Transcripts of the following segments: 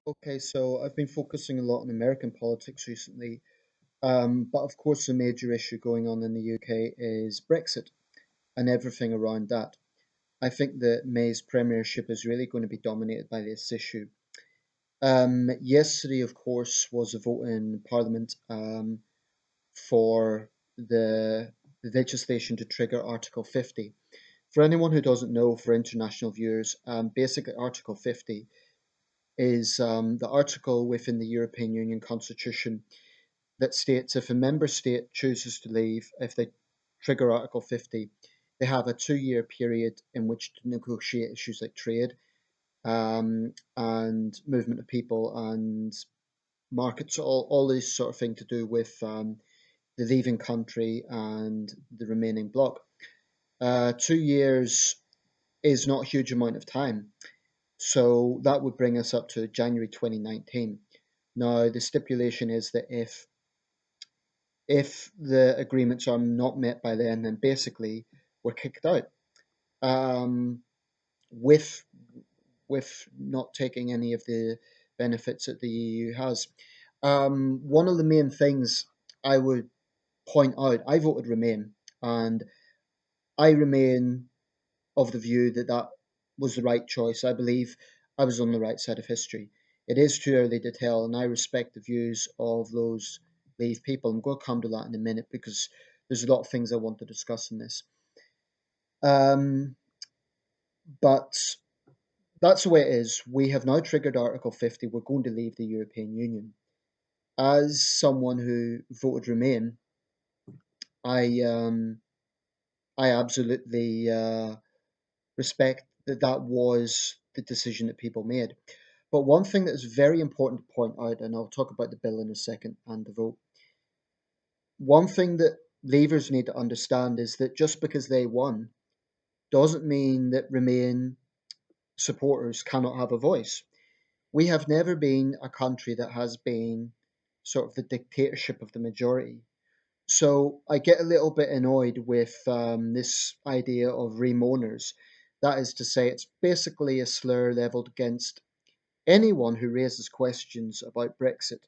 Okay, so I've been focusing a lot on American politics recently, but of course the major issue going on in the UK is Brexit and everything around that. I think that May's premiership is really going to be dominated by this issue. Yesterday, of course, was a vote in Parliament for the legislation to trigger Article 50. For anyone who doesn't know, for international viewers, basically Article 50 is the article within the European Union Constitution that states if a member state chooses to leave, if they trigger Article 50, they have a 2 year period in which to negotiate issues like trade and movement of people and markets, all this sort of thing to do with the leaving country and the remaining bloc. 2 years is not a huge amount of time. So that would bring us up to January 2019. Now, the stipulation is that if the agreements are not met by then basically we're kicked out. Um, with not taking any of the benefits that the EU has. One of the main things I would point out, I voted Remain, and I remain of the view that that was the right choice. I believe I was on the right side of history. It is too early to tell, and I respect the views of those Leave people. I'm going to come to that in a minute because there's a lot of things I want to discuss in this. Um, but that's the way it is. We have now triggered Article 50. We're going to leave the European Union. As someone who voted Remain, I I absolutely respect that that was the decision that people made. But one thing that is very important to point out, and I'll talk about the bill in a second and the vote. One thing that Leavers need to understand is that just because they won doesn't mean that Remain supporters cannot have a voice. We have never been a country that has been sort of the dictatorship of the majority. So I get a little bit annoyed with this idea of Remoaners. That is to say, it's basically a slur leveled against anyone who raises questions about Brexit.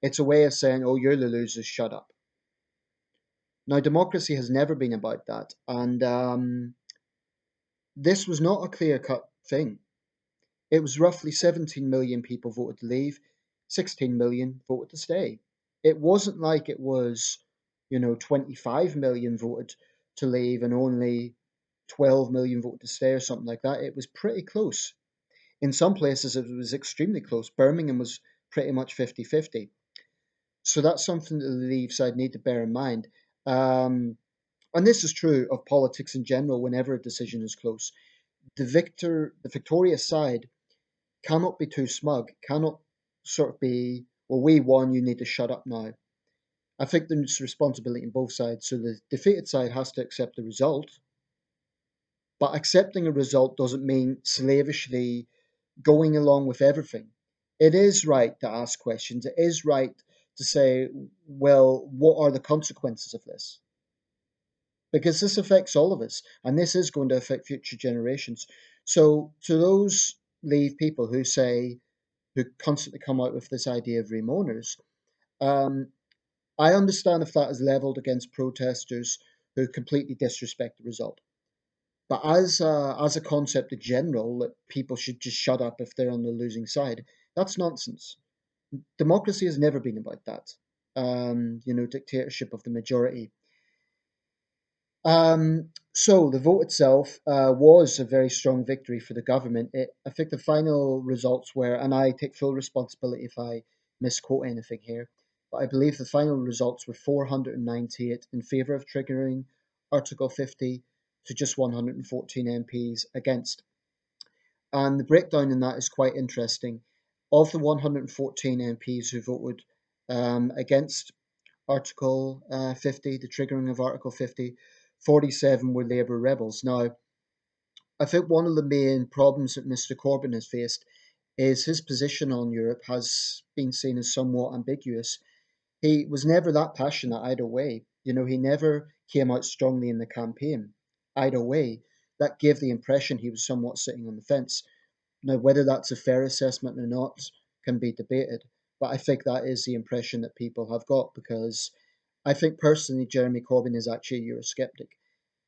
It's a way of saying, oh, you're the losers, shut up. Now, democracy has never been about that. And this was not a clear cut thing. It was roughly 17 million people voted to leave, 16 million voted to stay. It wasn't like it was, 25 million voted to leave and only 12 million voted to stay or something like that. It was pretty close. In some places, it was extremely close. Birmingham was pretty much 50-50. So that's something that the Leave side need to bear in mind. Um, and this is true of politics in general whenever a decision is close. The victorious side cannot be too smug, cannot sort of be, well, we won, you need to shut up now. I think there's responsibility on both sides. So the defeated side has to accept the result, but accepting a result doesn't mean slavishly going along with everything. It is right to ask questions. It is right to say, well, what are the consequences of this? Because this affects all of us, and this is going to affect future generations. So, to those Leave people who constantly come out with this idea of Remoaners, um, I understand if that is leveled against protesters who completely disrespect the result. But as a concept in general, that people should just shut up if they're on the losing side, that's nonsense. Democracy has never been about that. Dictatorship of the majority. So the vote itself was a very strong victory for the government. I think the final results were, and I take full responsibility if I misquote anything here, but I believe the final results were 498 in favour of triggering Article 50 to just 114 MPs against. And the breakdown in that is quite interesting. Of the 114 MPs who voted against Article 50, the triggering of Article 50, 47 were Labour rebels. Now, I think one of the main problems that Mr. Corbyn has faced is his position on Europe has been seen as somewhat ambiguous. He was never that passionate either way. He never came out strongly in the campaign either way. That gave the impression he was somewhat sitting on the fence. Now, whether that's a fair assessment or not, can be debated. But I think that is the impression that people have got, because I think personally Jeremy Corbyn is actually a Eurosceptic.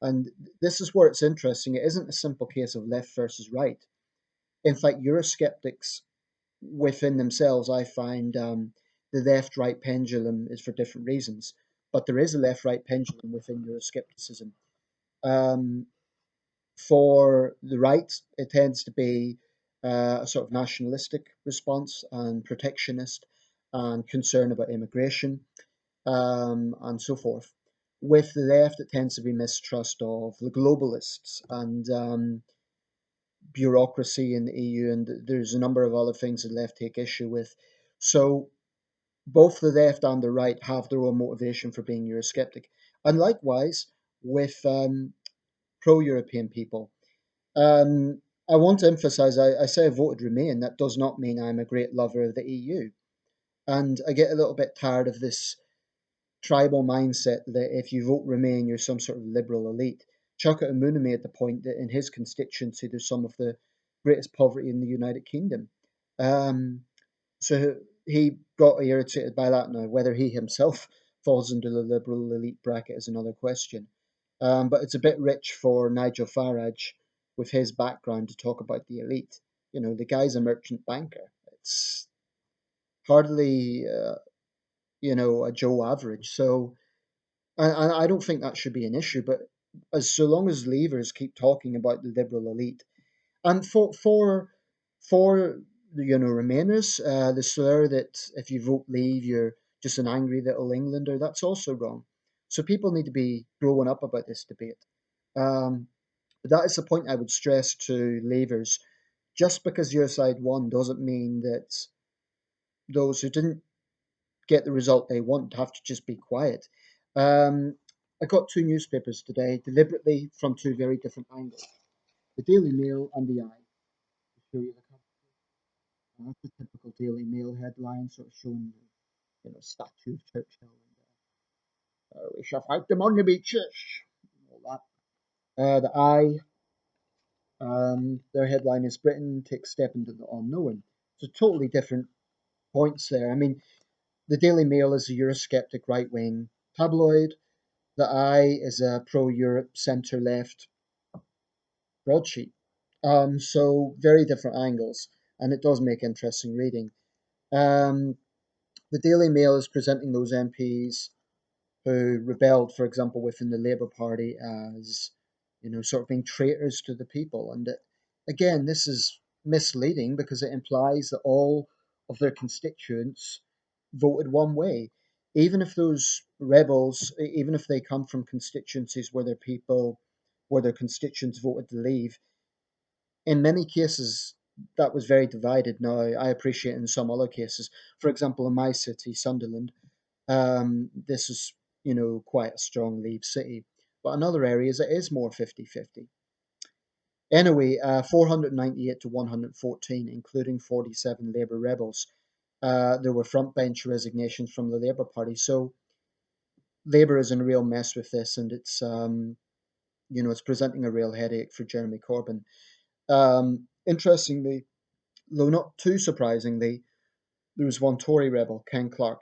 And this is where it's interesting. It isn't a simple case of left versus right. In fact, Eurosceptics within themselves, I find the left right pendulum is for different reasons. But there is a left right pendulum within Euroscepticism. Um, for the right, it tends to be a sort of nationalistic response and protectionist and concern about immigration and so forth. With the left, it tends to be mistrust of the globalists and bureaucracy in the EU, and there's a number of other things the left take issue with. So both the left and the right have their own motivation for being Eurosceptic. And likewise with pro-European people. Um, I want to emphasize, I say I voted Remain. That does not mean I'm a great lover of the EU. And I get a little bit tired of this tribal mindset that if you vote Remain, you're some sort of liberal elite. Chuka Umunna made the point that in his constituency, there's some of the greatest poverty in the United Kingdom. Um, so he got irritated by that. Now, whether he himself falls into the liberal elite bracket is another question. But it's a bit rich for Nigel Farage with his background to talk about the elite. You know, the guy's a merchant banker. It's hardly, a Joe average. So I don't think that should be an issue. But as so long as Leavers keep talking about the liberal elite, and for Remainers, the slur that if you vote Leave, you're just an angry little Englander, that's also wrong. So people need to be growing up about this debate. Um, but that is the point I would stress to Leavers. Just because your side won doesn't mean that those who didn't get the result they want have to just be quiet. Um, I got two newspapers today, deliberately from two very different angles: the Daily Mail and the Eye. To show you the cover. That's the typical Daily Mail headline, sort of showing statue of Churchill and we shall fight them on the beaches, all that. The Eye, their headline is Britain takes step into the unknown. So totally different points there. I mean, the Daily Mail is a Eurosceptic right wing tabloid. The Eye is a pro Europe centre left broadsheet. So very different angles, and it does make interesting reading. Um, the Daily Mail is presenting those MPs who rebelled, for example, within the Labour Party as, sort of being traitors to the people. And again, this is misleading because it implies that all of their constituents voted one way. Even if those rebels, even if they come from constituencies where their constituents voted to leave, in many cases that was very divided. Now, I appreciate in some other cases, for example, in my city, Sunderland, this is, quite a strong Leave city. But in other areas, it is more 50-50. Anyway, 498 to 114, including 47 Labour rebels. There were frontbench resignations from the Labour Party. So Labour is in a real mess with this, and it's presenting a real headache for Jeremy Corbyn. Interestingly, though not too surprisingly, there was one Tory rebel, Ken Clarke,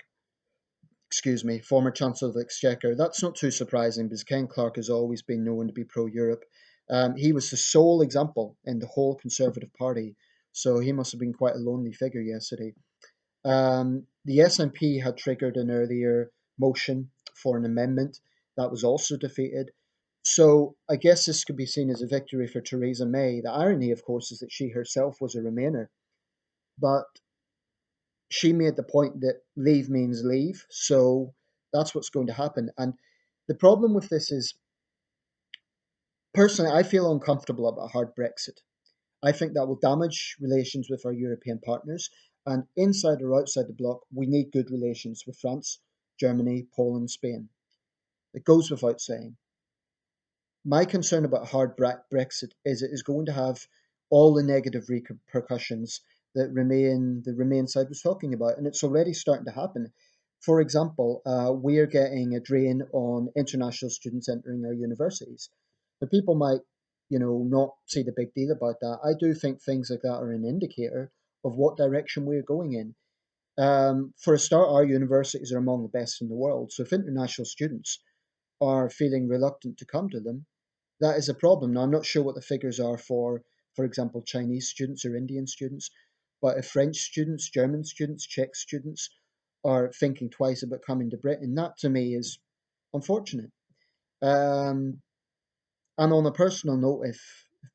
former Chancellor of the Exchequer. That's not too surprising because Ken Clarke has always been known to be pro-Europe. He was the sole example in the whole Conservative Party, so he must have been quite a lonely figure yesterday. The SNP had triggered an earlier motion for an amendment that was also defeated. So I guess this could be seen as a victory for Theresa May. The irony, of course, is that she herself was a Remainer, but she made the point that leave means leave. So that's what's going to happen. And the problem with this is, personally, I feel uncomfortable about a hard Brexit. I think that will damage relations with our European partners. And inside or outside the bloc, we need good relations with France, Germany, Poland, Spain. It goes without saying. My concern about a hard Brexit is it is going to have all the negative repercussions that the Remain side was talking about, and it's already starting to happen. For example, we are getting a drain on international students entering our universities. But people might, not see the big deal about that. I do think things like that are an indicator of what direction we're going in. For a start, our universities are among the best in the world. So if international students are feeling reluctant to come to them, that is a problem. Now, I'm not sure what the figures are for example, Chinese students or Indian students, but if French students, German students, Czech students are thinking twice about coming to Britain, that to me is unfortunate. Um, and on a personal note, if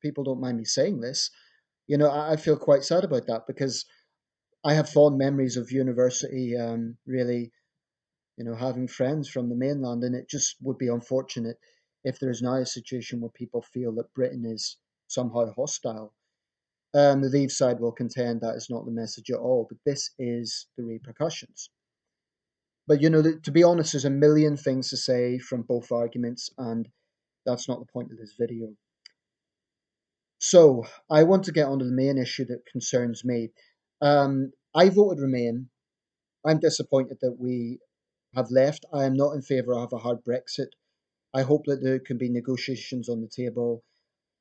people don't mind me saying this, I feel quite sad about that because I have fond memories of university, really, having friends from the mainland, and it just would be unfortunate if there's now a situation where people feel that Britain is somehow hostile. The Leave side will contend that is not the message at all, but this is the repercussions. But to be honest, there's a million things to say from both arguments, and that's not the point of this video. So I want to get onto the main issue that concerns me. I voted Remain. I'm disappointed that we have left. I am not in favour of a hard Brexit. I hope that there can be negotiations on the table.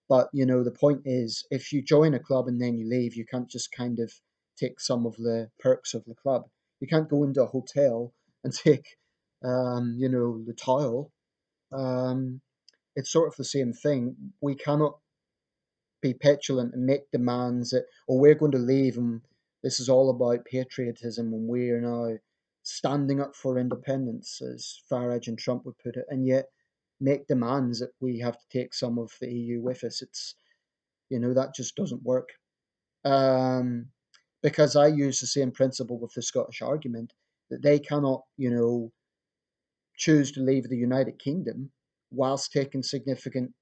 But the point is, if you join a club and then you leave, you can't just kind of take some of the perks of the club. You can't go into a hotel and take, the towel. Um, it's sort of the same thing. We cannot be petulant and make demands that, oh, we're going to leave and this is all about patriotism and we're now standing up for independence, as Farage and Trump would put it, and yet make demands that we have to take some of the EU with us. That just doesn't work. Um, because I use the same principle with the Scottish argument that they cannot, choose to leave the United Kingdom whilst taking significant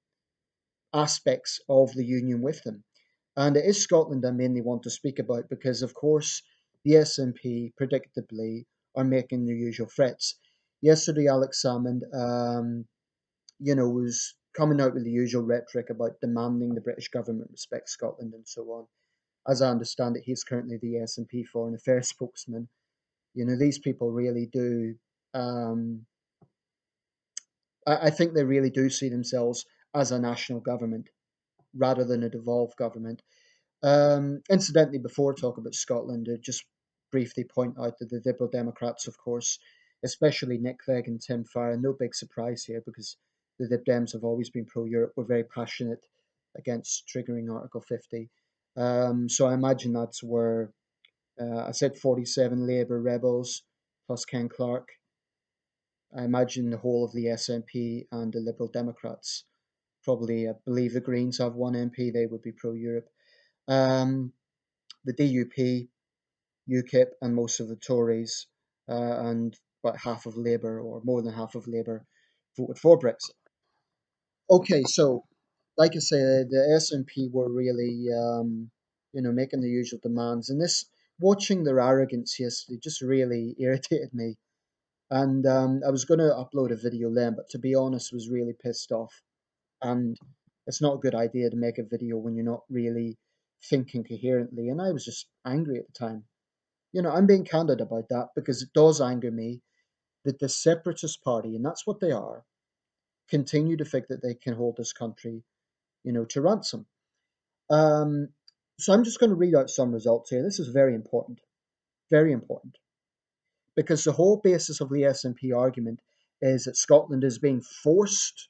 aspects of the Union with them. And it is Scotland I mainly want to speak about because, of course, the SNP predictably are making their usual threats. Yesterday, Alex Salmond, was coming out with the usual rhetoric about demanding the British government respect Scotland and so on. As I understand it, he's currently the SNP Foreign Affairs spokesman. These people really do. I think they really do see themselves as a national government rather than a devolved government. Incidentally, before I talk about Scotland, just briefly point out that the Liberal Democrats, of course, especially Nick Clegg and Tim Farron, no big surprise here because the Lib Dems have always been pro-Europe. We're very passionate against triggering Article 50. So I imagine that's where I said 47 Labour rebels plus Ken Clark. I imagine the whole of the SNP and the Liberal Democrats. Probably, I believe the Greens have one MP. They would be pro-Europe. The DUP, UKIP, and most of the Tories, and about half of Labour, or more than half of Labour, voted for Brexit. Okay, so like I said, the SNP were really, making the usual demands, and this watching their arrogance yesterday just really irritated me. And I was going to upload a video then, but to be honest, was really pissed off. And it's not a good idea to make a video when you're not really thinking coherently. And I was just angry at the time. I'm being candid about that because it does anger me that the separatist party, and that's what they are, continue to think that they can hold this country, to ransom. Um, so I'm just going to read out some results here. This is very important, because the whole basis of the SNP argument is that Scotland is being forced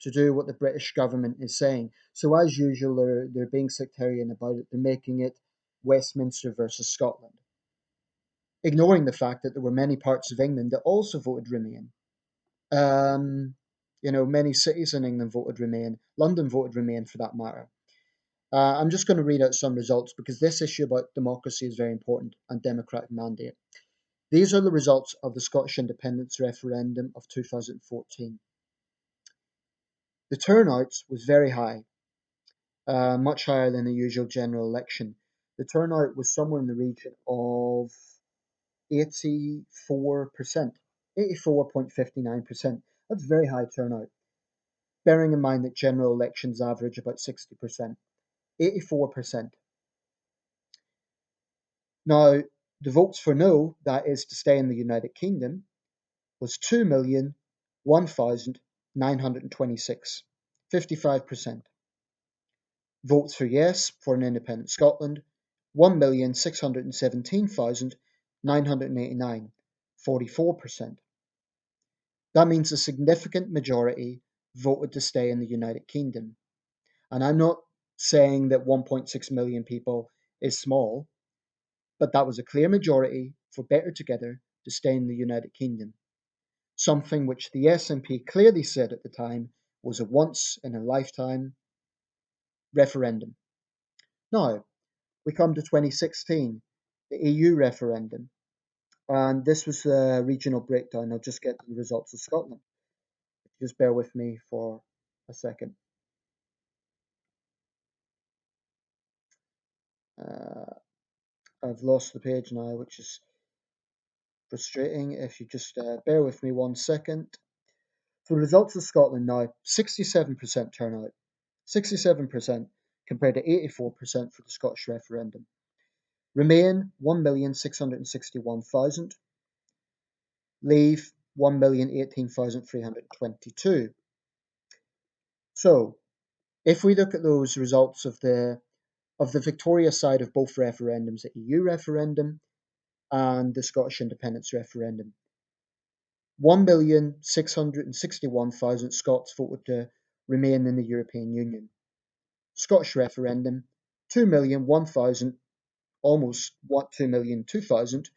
to do what the British government is saying. So as usual, they're being sectarian about it. They're making it Westminster versus Scotland, ignoring the fact that there were many parts of England that also voted Remain. Many cities in England voted Remain. London voted Remain for that matter. I'm just going to read out some results because this issue about democracy is very important and democratic mandate. These are the results of the Scottish independence referendum of 2014. The turnout was very high, much higher than the usual general election. The turnout was somewhere in the region of 84%, 84.59%. That's very high turnout, bearing in mind that general elections average about 60%. 84%. Now, the votes for no, that is to stay in the United Kingdom, was 2,001,926, 55%. Votes for yes for an independent Scotland, 1,617,989, 44%. That means a significant majority voted to stay in the United Kingdom. And I'm not saying that 1.6 million people is small, but that was a clear majority for Better Together to stay in the United Kingdom, something which the SNP clearly said at the time was a once in a lifetime referendum. Now, we come to 2016, the EU referendum, and this was the regional breakdown. I'll just get the results of Scotland. Just bear with me for a second. Uh, I've lost the page now, which is frustrating. If you just bear with me 1 second. So the results of Scotland now, 67% turnout, 67% compared to 84% for the Scottish referendum. Remain 1,661,000. Leave 1,018,322. So if we look at those results of the Victoria side of both referendums, the EU referendum and the Scottish independence referendum, 1,661,000 Scots voted to remain in the European Union. Scottish referendum, 2,001,000, almost 2,002,000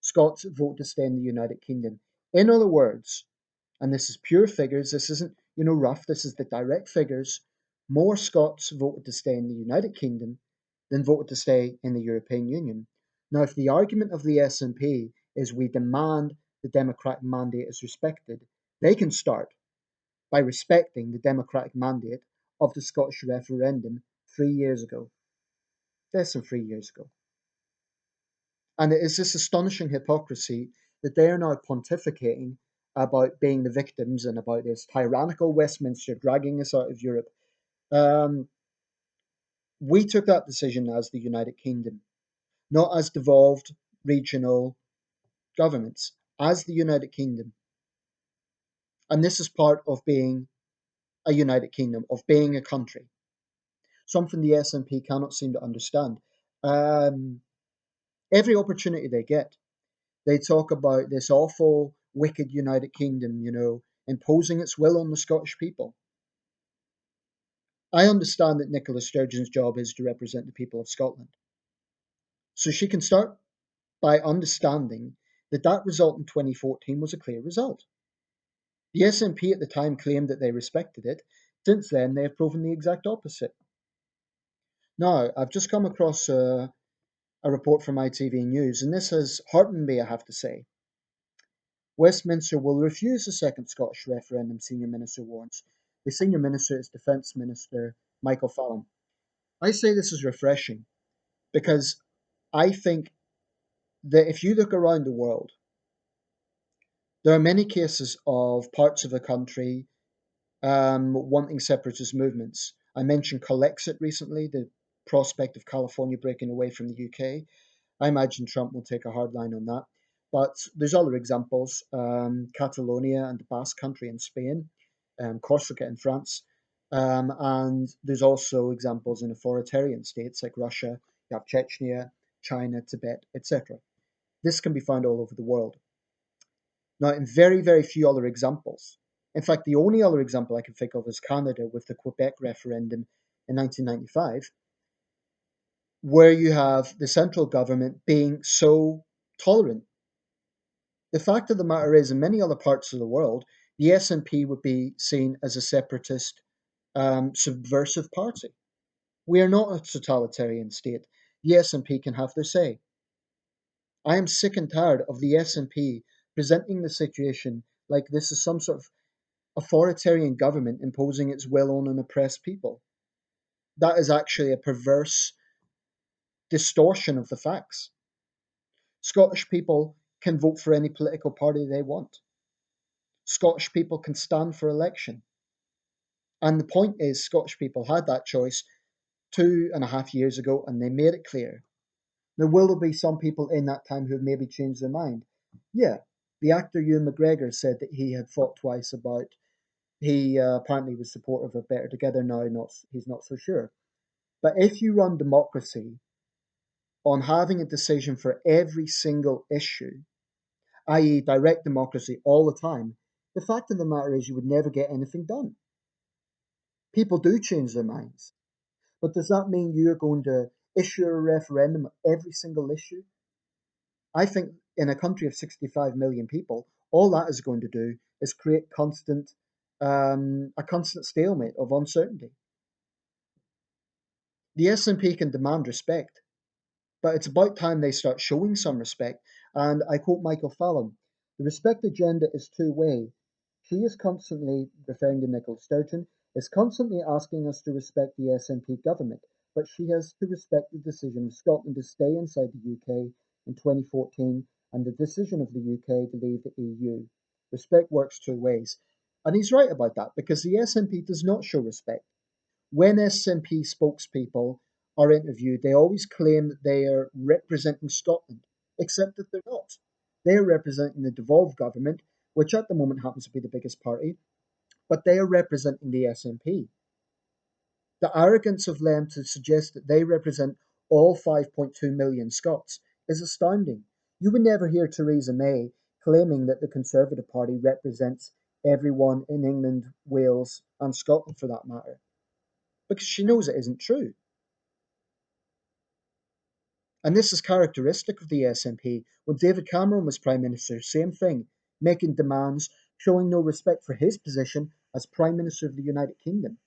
Scots voted to stay in the United Kingdom. In other words, and this is pure figures, this isn't, rough, this is the direct figures, more Scots voted to stay in the United Kingdom than voted to stay in the European Union. Now, if the argument of the SNP is we demand the democratic mandate is respected, they can start by respecting the democratic mandate of the Scottish referendum 3 years ago, less than 3 years ago. And it is this astonishing hypocrisy that they are now pontificating about being the victims and about this tyrannical Westminster dragging us out of Europe. We took that decision as the United Kingdom, not as devolved regional governments, as the United Kingdom. And this is part of being a United Kingdom, of being a country, something the SNP cannot seem to understand. Every opportunity they get, they talk about this awful, wicked United Kingdom, imposing its will on the Scottish people. I understand that Nicola Sturgeon's job is to represent the people of Scotland. So she can start by understanding that that result in 2014 was a clear result. The SNP at the time claimed that they respected it. Since then, they have proven the exact opposite. Now, I've just come across a report from ITV News, and this has heartened me, I have to say. Westminster will refuse a second Scottish referendum, Senior Minister warns. The Senior Minister is Defence Minister Michael Fallon. I say this is refreshing because I think that if you look around the world, there are many cases of parts of a country wanting separatist movements. I mentioned Colexit recently, the prospect of California breaking away from the UK. I imagine Trump will take a hard line on that. But there's other examples, Catalonia and the Basque Country in Spain, Corsica in France. And there's also examples in authoritarian states like Russia, you have Chechnya, China, Tibet, etc. This can be found all over the world. Now, in very, very few other examples, in fact, the only other example I can think of is Canada with the Quebec referendum in 1995, where you have the central government being so tolerant. The fact of the matter is, in many other parts of the world, the SNP would be seen as a separatist, subversive party. We are not a totalitarian state. The SNP can have their say. I am sick and tired of the SNP presenting the situation like this is some sort of authoritarian government imposing its will on an oppressed people. That is actually a perverse distortion of the facts. Scottish people can vote for any political party they want. Scottish people can stand for election. And the point is, Scottish people had that choice 2.5 years ago and they made it clear. Now, will there be some people in that time who have maybe changed their mind? Yeah. The actor Ewan McGregor said that he had thought twice about. He apparently was supportive of Better Together. Now he's not so sure. But if you run democracy on having a decision for every single issue, i.e., direct democracy all the time, the fact of the matter is you would never get anything done. People do change their minds. But does that mean you're going to issue a referendum on every single issue? I think in a country of 65 million people, all that is going to do is create a constant stalemate of uncertainty. The SNP can demand respect, but it's about time they start showing some respect. And I quote Michael Fallon: "The respect agenda is two-way. She is constantly," referring to Nicola Sturgeon, "is constantly asking us to respect the SNP government, but she has to respect the decision of Scotland to stay inside the UK in 2014 and the decision of the UK to leave the EU. Respect works two ways." And he's right about that because the SNP does not show respect. When SNP spokespeople are interviewed, they always claim that they are representing Scotland, except that they're not. They are representing the devolved government, which at the moment happens to be the biggest party, but they are representing the SNP. The arrogance of them to suggest that they represent all 5.2 million Scots is astounding. You would never hear Theresa May claiming that the Conservative Party represents everyone in England, Wales, and Scotland for that matter, because she knows it isn't true. And this is characteristic of the SNP. When David Cameron was Prime Minister, same thing, making demands, showing no respect for his position as Prime Minister of the United Kingdom.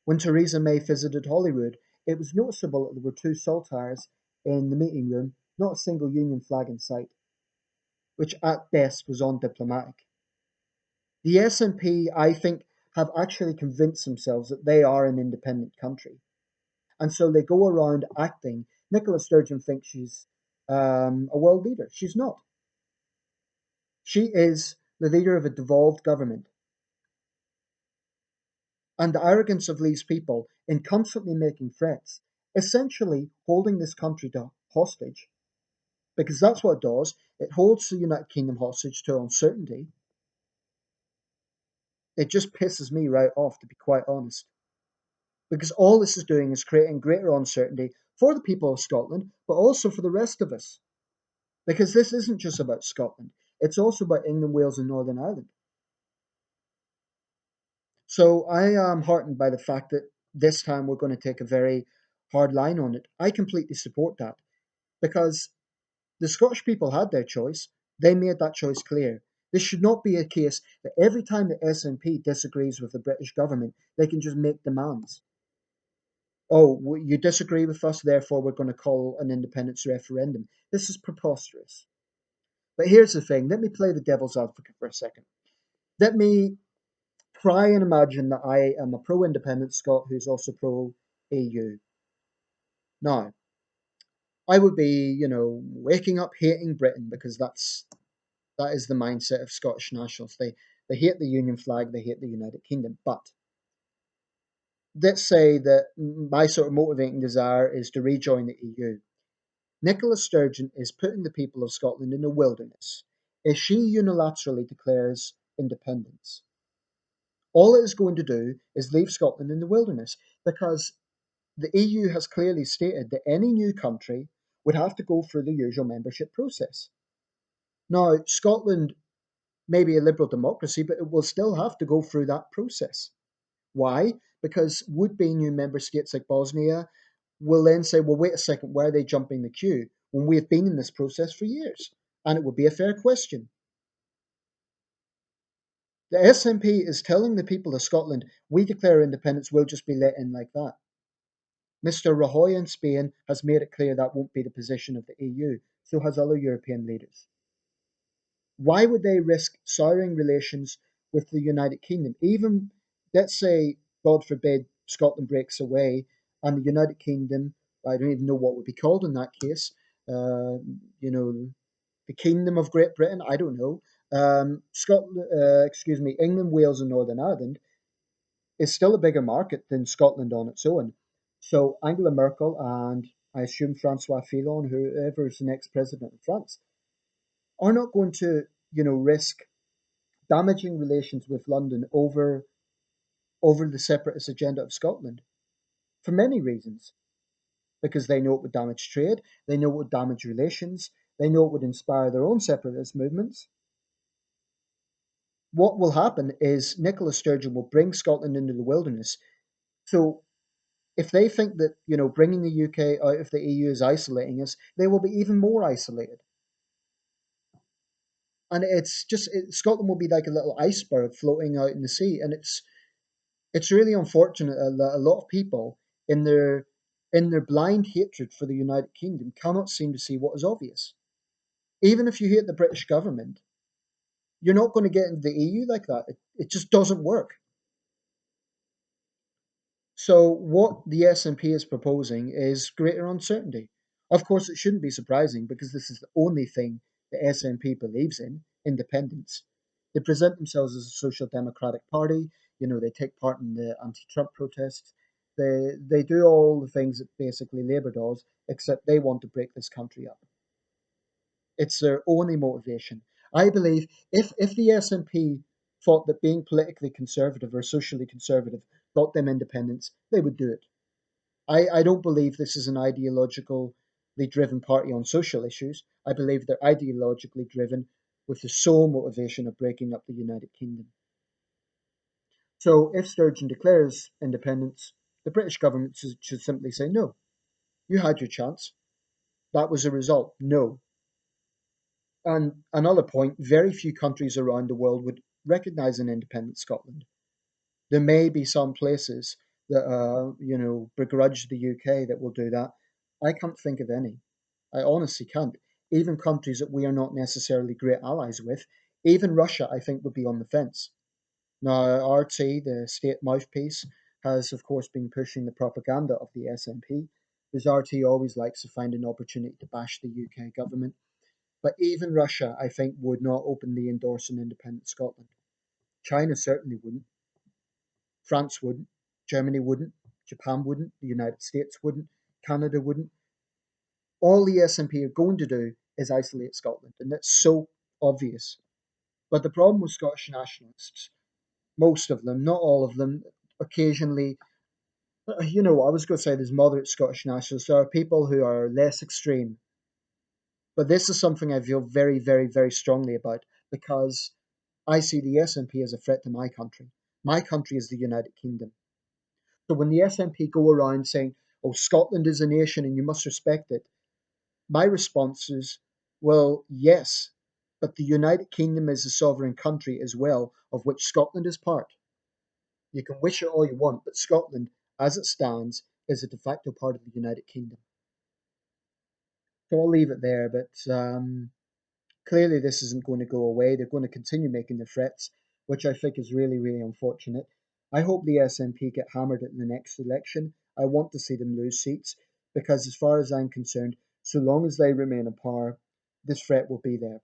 When Theresa May visited Holyrood, it was noticeable that there were two saltires in the meeting room, not a single Union flag in sight, which at best was undiplomatic. The SNP, I think, have actually convinced themselves that they are an independent country. And so they go around acting. Nicola Sturgeon thinks she's a world leader. She's not. She is the leader of a devolved government. And the arrogance of these people in constantly making threats, essentially holding this country to hostage, because that's what it does. It holds the United Kingdom hostage to uncertainty. It just pisses me right off, to be quite honest. Because all this is doing is creating greater uncertainty for the people of Scotland, but also for the rest of us. Because this isn't just about Scotland, it's also about England, Wales, and Northern Ireland. So I am heartened by the fact that this time we're going to take a very hard line on it. I completely support that because the Scottish people had their choice. They made that choice clear. This should not be a case that every time the SNP disagrees with the British government, they can just make demands. Oh, you disagree with us, therefore we're going to call an independence referendum. This is preposterous. But here's the thing. Let me play the devil's advocate for a second. Let me try and imagine that I am a pro-independent Scot who's also pro-EU. Now, I would be, waking up hating Britain because that is the mindset of Scottish nationals. They hate the Union flag, they hate the United Kingdom. But let's say that my sort of motivating desire is to rejoin the EU. Nicola Sturgeon is putting the people of Scotland in a wilderness if she unilaterally declares independence. All it is going to do is leave Scotland in the wilderness because the EU has clearly stated that any new country would have to go through the usual membership process. Now, Scotland may be a liberal democracy, but it will still have to go through that process. Why? Because would-be new member states like Bosnia will then say, well, wait a second, why are they jumping the queue when we have been in this process for years? And it would be a fair question. The SNP is telling the people of Scotland, we declare independence, we'll just be let in like that. Mr. Rajoy in Spain has made it clear that won't be the position of the EU, so has other European leaders. Why would they risk souring relations with the United Kingdom? Even, let's say, God forbid, Scotland breaks away and the United Kingdom, I don't even know what would be called in that case, the Kingdom of Great Britain, I don't know. England, Wales, and Northern Ireland is still a bigger market than Scotland on its own. So Angela Merkel and I assume Francois Fillon, whoever is the next president of France, are not going to, risk damaging relations with London over the separatist agenda of Scotland for many reasons. because they know it would damage trade, they know it would damage relations, they know it would inspire their own separatist movements. What will happen is Nicola Sturgeon will bring Scotland into the wilderness. So if they think that, bringing the UK out of the EU is isolating us, they will be even more isolated. And Scotland will be like a little iceberg floating out in the sea, and it's really unfortunate that a lot of people in their blind hatred for the United Kingdom cannot seem to see what is obvious. Even if you hate the British government, you're not going to get into the EU like that. It just doesn't work. So what the SNP is proposing is greater uncertainty. Of course, it shouldn't be surprising because this is the only thing the SNP believes in, independence. They present themselves as a social democratic party. They take part in the anti-Trump protests. They do all the things that basically Labour does, except they want to break this country up. It's their only motivation. I believe if the SNP thought that being politically conservative or socially conservative got them independence, they would do it. I don't believe this is an ideologically driven party on social issues. I believe they're ideologically driven with the sole motivation of breaking up the United Kingdom. So if Sturgeon declares independence, the British government should simply say no. You had your chance. That was the result. No. And another point, very few countries around the world would recognise an independent Scotland. There may be some places that, begrudge the UK that will do that. I can't think of any. I honestly can't. Even countries that we are not necessarily great allies with, even Russia, I think, would be on the fence. Now, RT, the state mouthpiece, has of course been pushing the propaganda of the SNP, because RT always likes to find an opportunity to bash the UK government. But even Russia, I think, would not openly endorse an independent Scotland. China certainly wouldn't. France wouldn't. Germany wouldn't. Japan wouldn't. The United States wouldn't. Canada wouldn't. All the SNP are going to do is isolate Scotland, and that's so obvious. But the problem with Scottish nationalists, most of them, not all of them, occasionally, I was going to say there's moderate Scottish nationalists. There are people who are less extreme. But this is something I feel very, very, very strongly about because I see the SNP as a threat to my country. My country is the United Kingdom. So when the SNP go around saying, oh, Scotland is a nation and you must respect it, my response is, well, yes, but the United Kingdom is a sovereign country as well, of which Scotland is part. You can wish it all you want, but Scotland, as it stands, is a de facto part of the United Kingdom. So I'll leave it there, but clearly this isn't going to go away. They're going to continue making the threats, which I think is really, really unfortunate. I hope the SNP get hammered in the next election. I want to see them lose seats because, as far as I'm concerned, so long as they remain in power, this threat will be there.